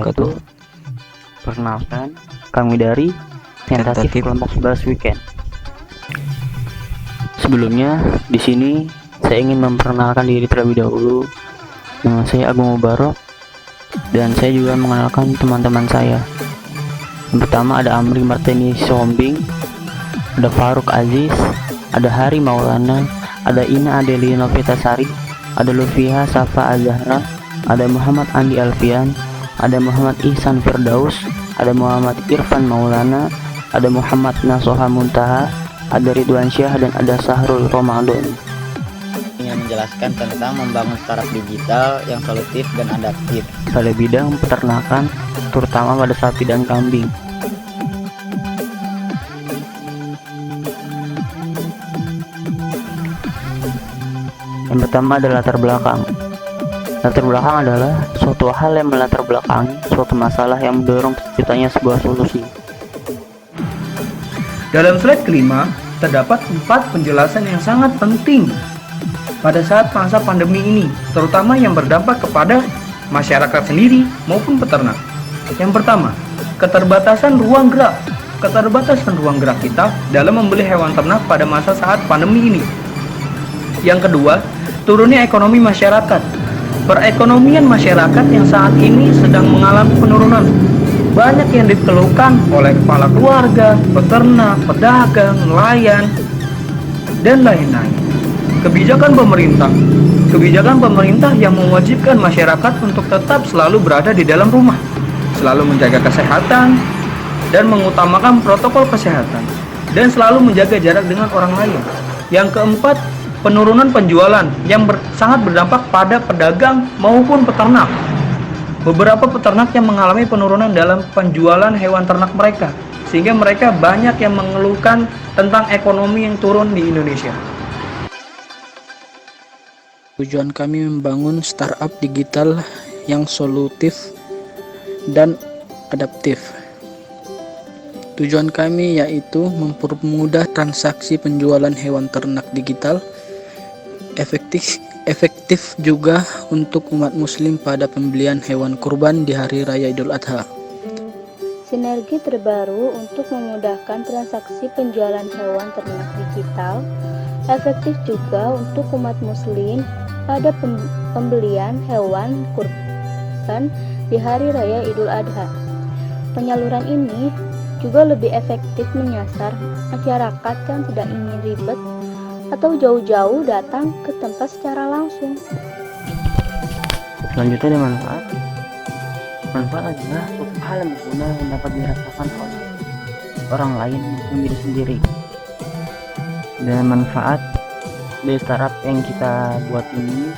wabarakatuh. Perkenalkan, kami dari Tentatif Kelompok 11 Weekend. Sebelumnya, di sini saya ingin memperkenalkan diri terlebih dahulu. Nama saya Agung Mubarok, dan saya juga mengenalkan teman-teman saya. Yang pertama ada Amri Martini Sombing, ada Faruk Aziz, ada Hari Maulana, ada Ina Adeli Novitasari, ada Lufiha Safa Azahra, ada Muhammad Andi Alfian, ada Muhammad Ihsan Firdaus, ada Muhammad Irfan Maulana, ada Muhammad Nasoha Muntaha, ada Ridwan Syah, dan ada Sahrul Ramadan. Yang menjelaskan tentang membangun startup digital yang solutif dan adaptif pada bidang peternakan, terutama pada sapi dan kambing. Yang pertama adalah latar belakang. Latar belakang adalah suatu hal yang melatar belakangi suatu masalah yang mendorong terciptanya sebuah solusi. Dalam slide kelima, terdapat 4 penjelasan yang sangat penting pada saat masa pandemi ini, terutama yang berdampak kepada masyarakat sendiri maupun peternak. Yang pertama, keterbatasan ruang gerak. Keterbatasan ruang gerak kita dalam membeli hewan ternak pada masa saat pandemi ini. Yang kedua, turunnya ekonomi masyarakat. Perekonomian masyarakat yang saat ini sedang mengalami penurunan. Banyak yang dikeluhkan oleh kepala keluarga, peternak, pedagang, nelayan, dan lain-lain. Kebijakan pemerintah yang mewajibkan masyarakat untuk tetap selalu berada di dalam rumah, selalu menjaga kesehatan dan mengutamakan protokol kesehatan, dan selalu menjaga jarak dengan orang lain. Yang keempat, penurunan penjualan yang sangat berdampak pada pedagang maupun peternak. Beberapa peternak yang mengalami penurunan dalam penjualan hewan ternak mereka, sehingga mereka banyak yang mengeluhkan tentang ekonomi yang turun di Indonesia. Tujuan kami membangun startup digital yang solutif dan adaptif. Tujuan kami yaitu mempermudah transaksi penjualan hewan ternak digital, efektif juga untuk umat muslim pada pembelian hewan kurban di hari raya Idul Adha. Sinergi terbaru untuk memudahkan transaksi penjualan hewan ternak digital, efektif juga untuk umat muslim pada pembelian hewan kurban di hari raya Idul Adha. Penyaluran ini juga lebih efektif menyasar masyarakat yang tidak ingin ribet atau jauh-jauh datang ke tempat secara langsung. Selanjutnya ada manfaat. Manfaat adalah suatu hal yang berguna yang dapat dirasakan oleh orang lain maupun diri sendiri. Dan manfaat dari startup yang kita buat ini,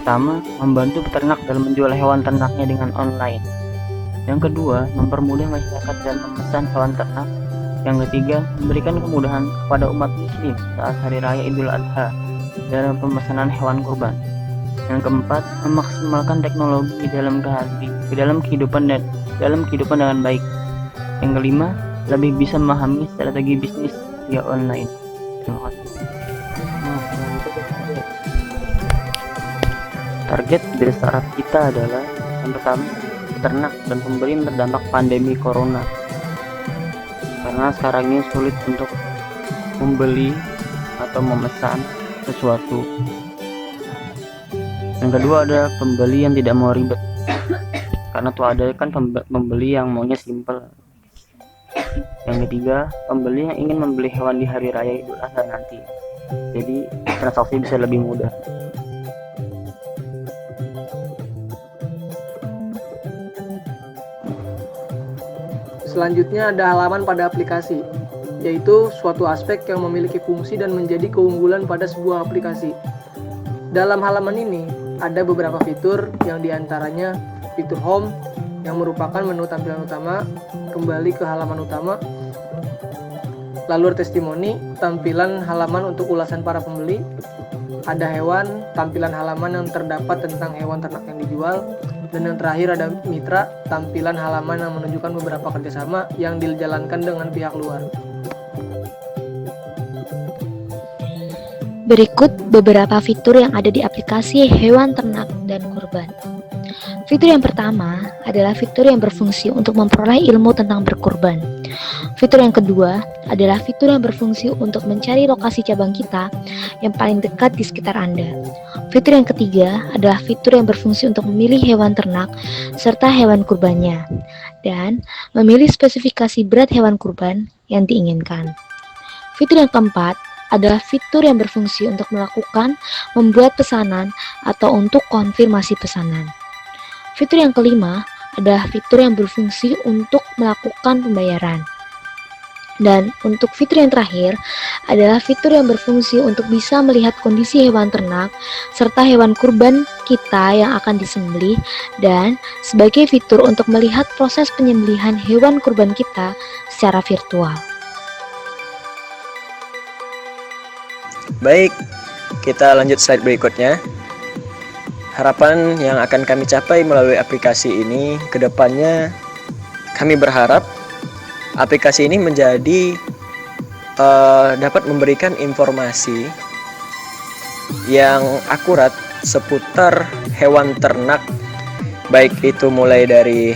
pertama, membantu peternak dalam menjual hewan ternaknya dengan online. Yang kedua, mempermudah masyarakat dalam memesan hewan ternak. Yang ketiga, memberikan kemudahan kepada umat muslim saat hari raya Idul Adha dalam pemesanan hewan kurban. Yang keempat, memaksimalkan teknologi dalam kehidupan dengan baik. Yang kelima, lebih bisa memahami strategi bisnis via online. Terima kasih. Target dari startup kita adalah yang pertama, peternak dan pembeli yang terdampak pandemi corona. Karena sekarang ini sulit untuk membeli atau memesan sesuatu. Yang kedua ada pembeli yang tidak mau ribet, karena tuh ada kan pembeli yang maunya simple. Yang ketiga, pembeli yang ingin membeli hewan di hari raya Idul Adha nanti, jadi transaksi bisa lebih mudah. Selanjutnya ada halaman pada aplikasi, yaitu suatu aspek yang memiliki fungsi dan menjadi keunggulan pada sebuah aplikasi. Dalam halaman ini ada beberapa fitur, yang diantaranya fitur home yang merupakan menu tampilan utama, kembali ke halaman utama, lalu testimoni, tampilan halaman untuk ulasan para pembeli, ada hewan, tampilan halaman yang terdapat tentang hewan ternak yang dijual, dan yang terakhir ada mitra, tampilan halaman yang menunjukkan beberapa kerjasama yang dijalankan dengan pihak luar. Berikut beberapa fitur yang ada di aplikasi hewan ternak dan kurban. Fitur yang pertama adalah fitur yang berfungsi untuk memperoleh ilmu tentang berkurban. Fitur yang kedua adalah fitur yang berfungsi untuk mencari lokasi cabang kita yang paling dekat di sekitar Anda. Fitur yang ketiga adalah fitur yang berfungsi untuk memilih hewan ternak serta hewan kurbannya, dan memilih spesifikasi berat hewan kurban yang diinginkan. Fitur yang keempat adalah fitur yang berfungsi untuk melakukan, membuat pesanan, atau untuk konfirmasi pesanan. Fitur yang kelima adalah fitur yang berfungsi untuk melakukan pembayaran. Dan untuk fitur yang terakhir adalah fitur yang berfungsi untuk bisa melihat kondisi hewan ternak serta hewan kurban kita yang akan disembelih, dan sebagai fitur untuk melihat proses penyembelihan hewan kurban kita secara virtual. Baik, kita lanjut slide berikutnya. Harapan yang akan kami capai melalui aplikasi ini ke depannya, kami berharap aplikasi ini menjadi dapat memberikan informasi yang akurat seputar hewan ternak, baik itu mulai dari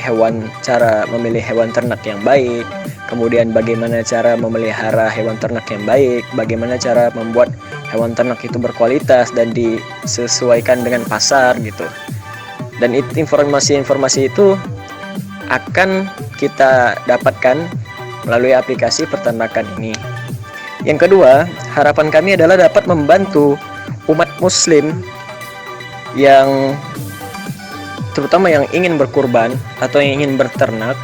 cara memilih hewan ternak yang baik, kemudian bagaimana cara memelihara hewan ternak yang baik, bagaimana cara membuat hewan ternak itu berkualitas dan disesuaikan dengan pasar gitu. Dan informasi-informasi itu akan kita dapatkan melalui aplikasi peternakan ini. Yang kedua, harapan kami adalah dapat membantu umat muslim yang terutama yang ingin berkurban atau yang ingin berternak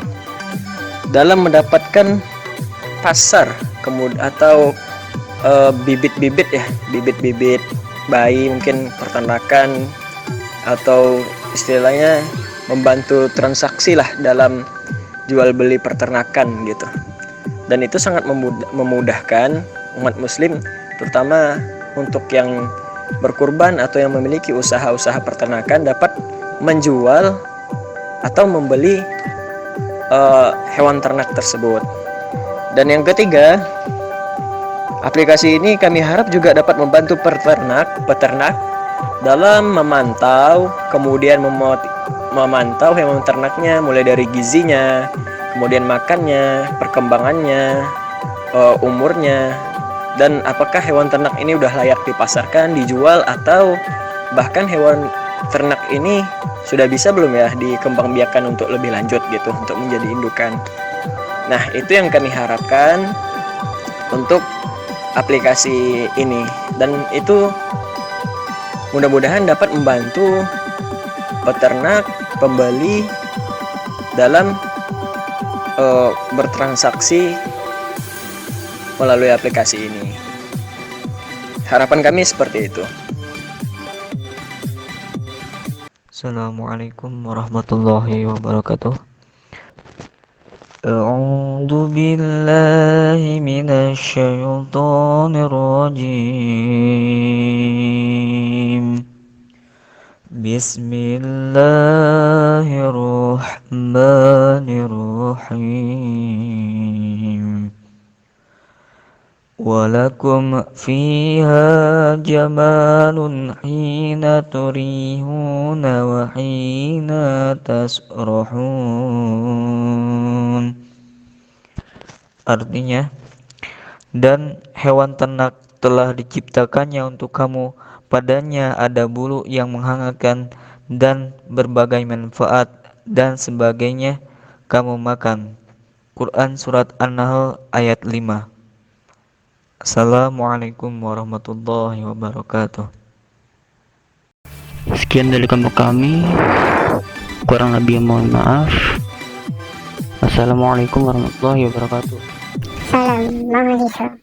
dalam mendapatkan pasar atau bibit-bibit bayi mungkin peternakan, atau istilahnya membantu transaksi lah dalam jual beli peternakan gitu. Dan itu sangat memudahkan umat muslim, terutama untuk yang berkurban atau yang memiliki usaha-usaha peternakan dapat menjual atau membeli hewan ternak tersebut. Dan yang ketiga, aplikasi ini kami harap juga dapat membantu peternak dalam memantau, kemudian memantau hewan ternaknya mulai dari gizinya, kemudian makannya, perkembangannya, umurnya, dan apakah hewan ternak ini udah layak dipasarkan, dijual, atau bahkan hewan ternak ini sudah bisa belum ya dikembangbiakan untuk lebih lanjut gitu, untuk menjadi indukan. Nah, itu yang kami harapkan untuk aplikasi ini, dan itu mudah-mudahan dapat membantu peternak, pembeli dalam bertransaksi melalui aplikasi ini. Harapan kami seperti itu. Assalamualaikum warahmatullahi wabarakatuh. A'udzu billahi minasy syaithanir rajim. Bismillahirrahmanirrahim. Walakum fiha jamalun hina turihuna wa hina tasrahun. Artinya, dan hewan ternak telah diciptakannya untuk kamu, padanya ada bulu yang menghangatkan dan berbagai manfaat, dan sebagainya kamu makan. Quran Surat An-Nahl ayat 5. Assalamualaikum warahmatullahi wabarakatuh. Sekian dari kelompok kami, kurang lebih mohon maaf. Assalamualaikum warahmatullahi wabarakatuh. Salam Malaysia.